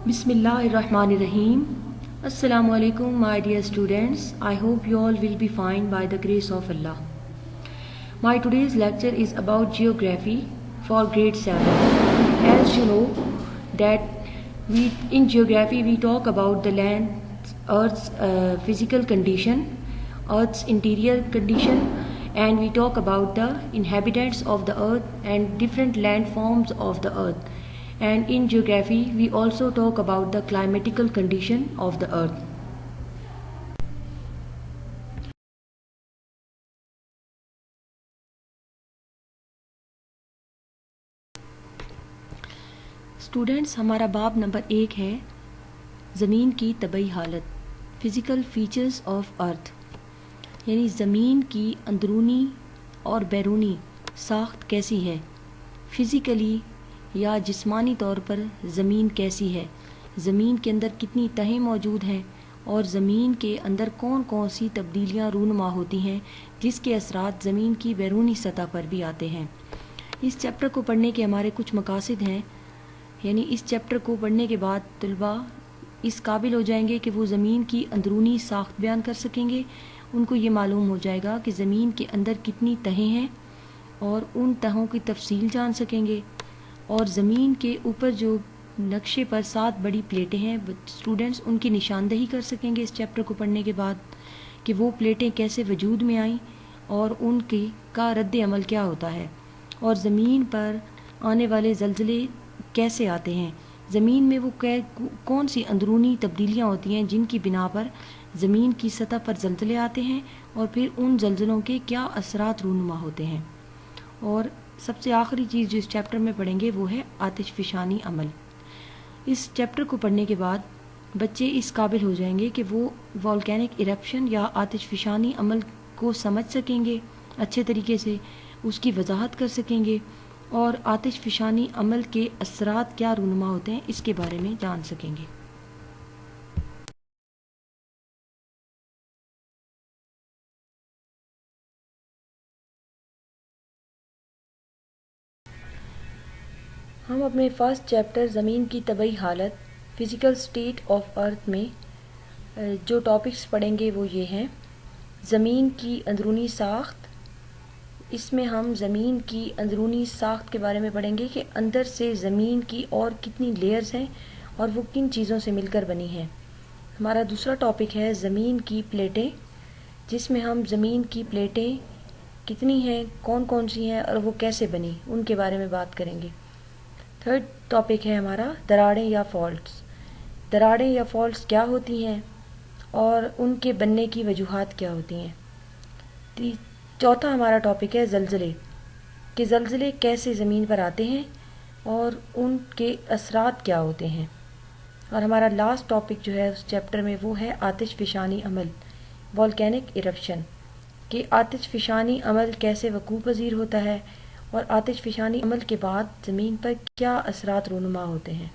Bismillahirrahmanirrahim. Assalamu alaikum, my dear students. I hope you all will be fine by the grace of Allah. My today's lecture is about geography for grade 7. As you know that in geography we talk about the land, Earth's physical condition, Earth's interior condition, and we talk about the inhabitants of the Earth and different landforms of the Earth. And in geography we also talk about the climatical condition of the Earth. Students, ہمارا باب number 1 ہے زمین کی طبعی حالت، physical features of earth, یعنی زمین کی اندرونی اور بیرونی ساخت کیسی ہے، فزیکلی یا جسمانی طور پر زمین کیسی ہے، زمین کے اندر کتنی تہیں موجود ہیں اور زمین کے اندر کون کون سی تبدیلیاں رونما ہوتی ہیں جس کے اثرات زمین کی بیرونی سطح پر بھی آتے ہیں۔ اس چیپٹر کو پڑھنے کے ہمارے کچھ مقاصد ہیں، یعنی اس چیپٹر کو پڑھنے کے بعد طلباء اس قابل ہو جائیں گے کہ وہ زمین کی اندرونی ساخت بیان کر سکیں گے، ان کو یہ معلوم ہو جائے گا کہ زمین کے اندر کتنی تہیں ہیں اور ان تہوں کی تفصیل جان سکیں گے، اور زمین کے اوپر جو نقشے پر 7 بڑی پلیٹیں ہیں اسٹوڈنٹس ان کی نشاندہی کر سکیں گے اس چیپٹر کو پڑھنے کے بعد کہ وہ پلیٹیں کیسے وجود میں آئیں اور ان کی کا رد عمل کیا ہوتا ہے، اور زمین پر آنے والے زلزلے کیسے آتے ہیں، زمین میں وہ کون سی اندرونی تبدیلیاں ہوتی ہیں جن کی بنا پر زمین کی سطح پر زلزلے آتے ہیں، اور پھر ان زلزلوں کے کیا اثرات رونما ہوتے ہیں، اور سب سے آخری چیز جو اس چیپٹر میں پڑھیں گے وہ ہے آتش فشانی عمل۔ اس چیپٹر کو پڑھنے کے بعد بچے اس قابل ہو جائیں گے کہ وہ والکینک ایرپشن یا آتش فشانی عمل کو سمجھ سکیں گے، اچھے طریقے سے اس کی وضاحت کر سکیں گے، اور آتش فشانی عمل کے اثرات کیا رونما ہوتے ہیں اس کے بارے میں جان سکیں گے۔ ہم اپنے فرسٹ چیپٹر زمین کی طبعی حالت، فزیکل سٹیٹ آف ارتھ میں جو ٹاپکس پڑھیں گے وہ یہ ہیں: زمین کی اندرونی ساخت، اس میں ہم زمین کی اندرونی ساخت کے بارے میں پڑھیں گے کہ اندر سے زمین کی اور کتنی لیئرز ہیں اور وہ کن چیزوں سے مل کر بنی ہیں۔ ہمارا دوسرا ٹاپک ہے زمین کی پلیٹیں، جس میں ہم زمین کی پلیٹیں کتنی ہیں، کون کون سی ہیں اور وہ کیسے بنی ان کے بارے میں بات کریں گے۔ تھرڈ ٹاپک ہے ہمارا دراڑیں یا فالٹس، دراڑیں یا فالٹس کیا ہوتی ہیں اور ان کے بننے کی وجوہات کیا ہوتی ہیں۔ چوتھا ہمارا ٹاپک ہے زلزلے، کہ زلزلے کیسے زمین پر آتے ہیں اور ان کے اثرات کیا ہوتے ہیں، اور ہمارا لاسٹ ٹاپک جو ہے اس چیپٹر میں وہ ہے آتش فشانی عمل، والکینک ایرپشن، کہ آتش فشانی عمل کیسے وقوع پذیر ہوتا ہے اور آتش فشانی عمل کے بعد زمین پر کیا اثرات رونما ہوتے ہیں۔